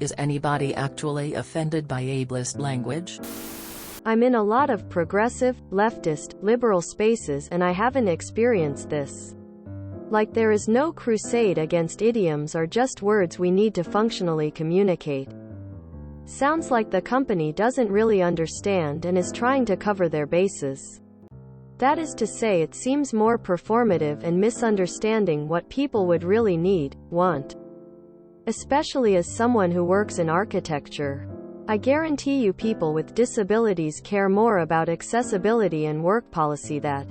Is anybody actually offended by ableist language? I'm in a lot of progressive, leftist, liberal spaces and I haven't experienced this. Like there is no crusade against idioms or just words we need to functionally communicate. Sounds like the company doesn't really understand and is trying to cover their bases. That is to say, it seems more performative and misunderstanding what people would really want. Especially as someone who works in architecture. I guarantee you people with disabilities care more about accessibility and work policy that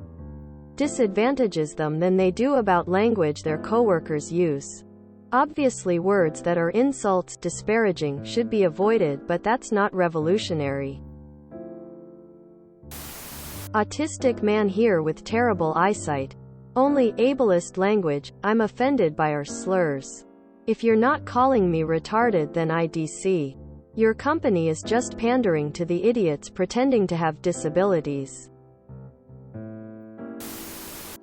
disadvantages them than they do about language their coworkers use. Obviously words that are insults, disparaging, should be avoided, but that's not revolutionary. Autistic man here with terrible eyesight. Only ableist language. I'm offended by our slurs. If you're not calling me retarded, then IDC. Your company is just pandering to the idiots pretending to have disabilities.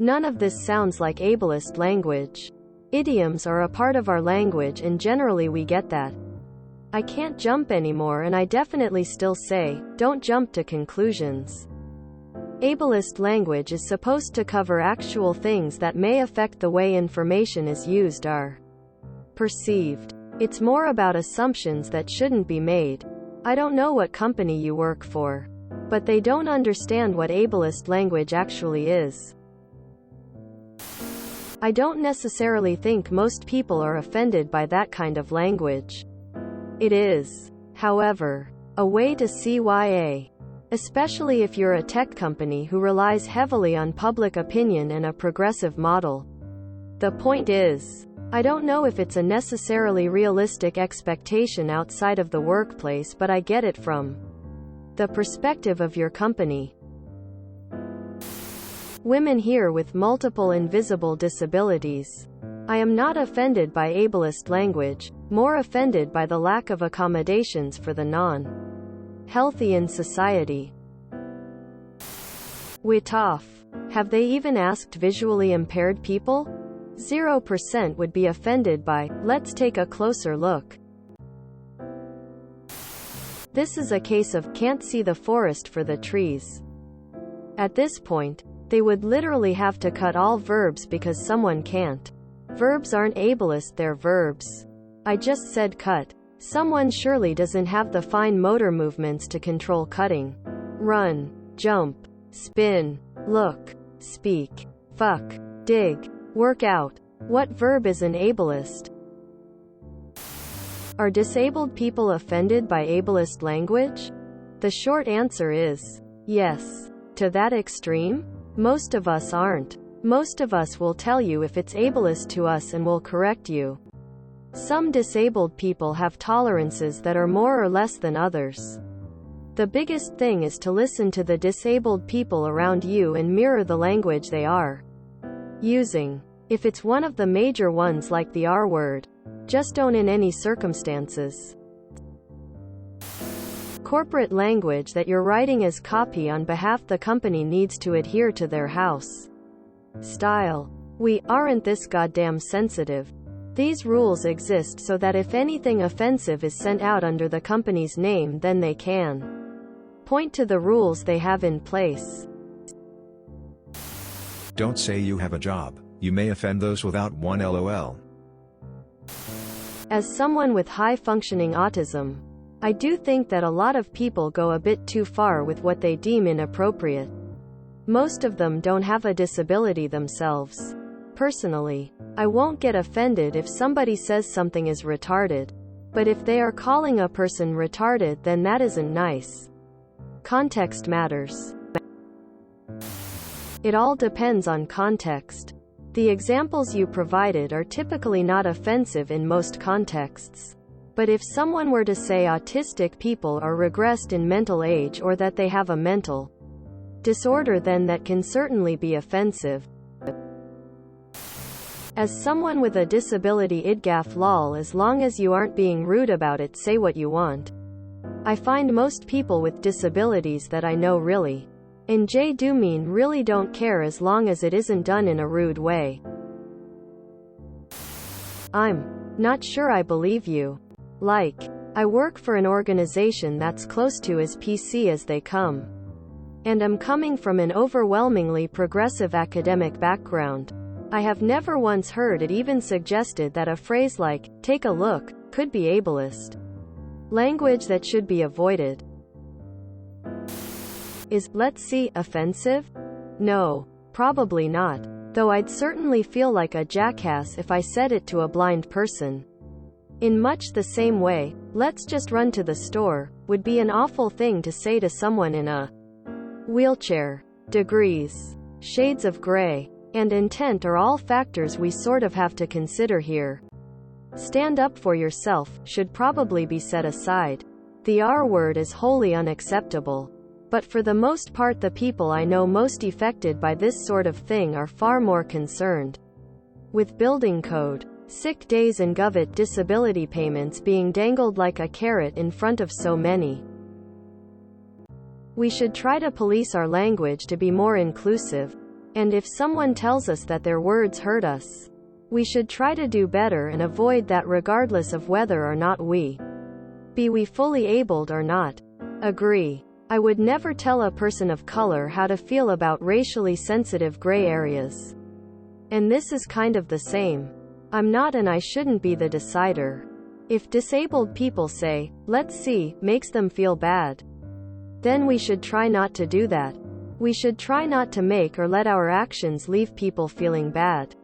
None of this sounds like ableist language. Idioms are a part of our language and generally we get that. I can't jump anymore and I definitely still say, don't jump to conclusions. Ableist language is supposed to cover actual things that may affect the way information is used or perceived. It's more about assumptions that shouldn't be made. I don't know what company you work for, but they don't understand what ableist language actually is. I don't necessarily think most people are offended by that kind of language. It is, however, a way to CYA. Especially if you're a tech company who relies heavily on public opinion and a progressive model. The point is, I don't know if it's a necessarily realistic expectation outside of the workplace, but I get it from the perspective of your company. Women here with multiple invisible disabilities. I am not offended by ableist language, more offended by the lack of accommodations for the non-healthy in society. WTF. Have they even asked visually impaired people? 0% would be offended by, let's take a closer look. This is a case of, can't see the forest for the trees. At this point, they would literally have to cut all verbs because someone can't. Verbs aren't ableist, they're verbs. I just said cut. Someone surely doesn't have the fine motor movements to control cutting. Run, jump, spin, look, speak, fuck, dig, work out. What verb is an ableist? Are disabled people offended by ableist language? The short answer is yes. To that extreme? Most of us aren't. Most of us will tell you if it's ableist to us and will correct you. Some disabled people have tolerances that are more or less than others. The biggest thing is to listen to the disabled people around you and mirror the language they are using. If it's one of the major ones like the R word, just don't in any circumstances. Corporate language that you're writing as copy on behalf the company needs to adhere to their house style. We aren't this goddamn sensitive. These rules exist so that if anything offensive is sent out under the company's name, then they can point to the rules they have in place. Don't say you have a job. You may offend those without one LOL. As someone with high-functioning autism, I do think that a lot of people go a bit too far with what they deem inappropriate. Most of them don't have a disability themselves. Personally, I won't get offended if somebody says something is retarded. But if they are calling a person retarded, then that isn't nice. Context matters. It all depends on context. The examples you provided are typically not offensive in most contexts. But if someone were to say autistic people are regressed in mental age or that they have a mental disorder, then that can certainly be offensive. As someone with a disability, idgaff lol, as long as you aren't being rude about it, say what you want. I find most people with disabilities that I know really do mean really don't care as long as it isn't done in a rude way. I'm not sure I believe you. Like, I work for an organization that's close to as PC as they come. And I'm coming from an overwhelmingly progressive academic background. I have never once heard it even suggested that a phrase like, "take a look," could be ableist. Language that should be avoided. Is "let's see" offensive? No, probably not. Though I'd certainly feel like a jackass if I said it to a blind person. In much the same way, "let's just run to the store," would be an awful thing to say to someone in a wheelchair. Degrees, shades of gray, and intent are all factors we sort of have to consider here. Stand up for yourself should probably be set aside. The R word is wholly unacceptable. But for the most part, the people I know most affected by this sort of thing are far more concerned with building code, sick days, and government disability payments being dangled like a carrot in front of so many. We should try to police our language to be more inclusive. And if someone tells us that their words hurt us, we should try to do better and avoid that regardless of whether or not we be fully abled or not. Agree. I would never tell a person of color how to feel about racially sensitive gray areas. And this is kind of the same. I'm not, and I shouldn't be, the decider. If disabled people say, "let's see," makes them feel bad, then we should try not to do that. We should try not to make or let our actions leave people feeling bad.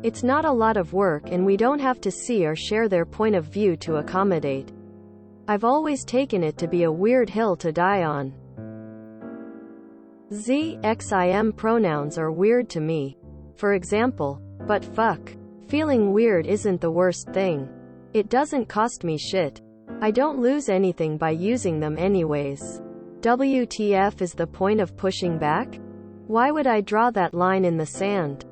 It's not a lot of work, and we don't have to see or share their point of view to accommodate. I've always taken it to be a weird hill to die on. XIM pronouns are weird to me. For example, "but fuck." Feeling weird isn't the worst thing. It doesn't cost me shit. I don't lose anything by using them anyways. WTF is the point of pushing back? Why would I draw that line in the sand?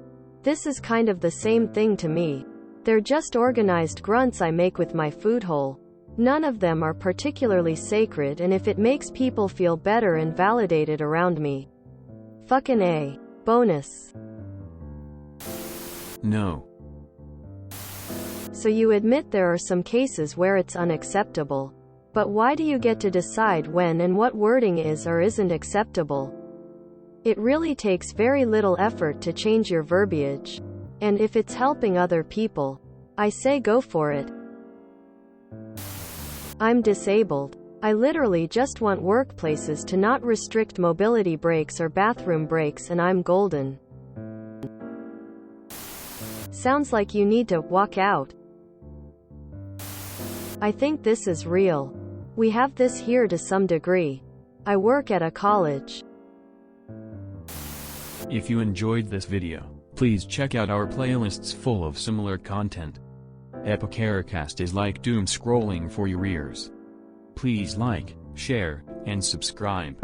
This is kind of the same thing to me. They're just organized grunts I make with my food hole. None of them are particularly sacred, and if it makes people feel better and validated around me, fucking A. Bonus. No. So you admit there are some cases where it's unacceptable. But why do you get to decide when and what wording is or isn't acceptable? It really takes very little effort to change your verbiage. And if it's helping other people, I say go for it. I'm disabled. I literally just want workplaces to not restrict mobility breaks or bathroom breaks, and I'm golden. Sounds like you need to walk out. I think this is real. We have this here to some degree. I work at a college. If you enjoyed this video, please check out our playlists full of similar content. TooAfraidToAsk is like doom scrolling for your ears. Please like, share, and subscribe.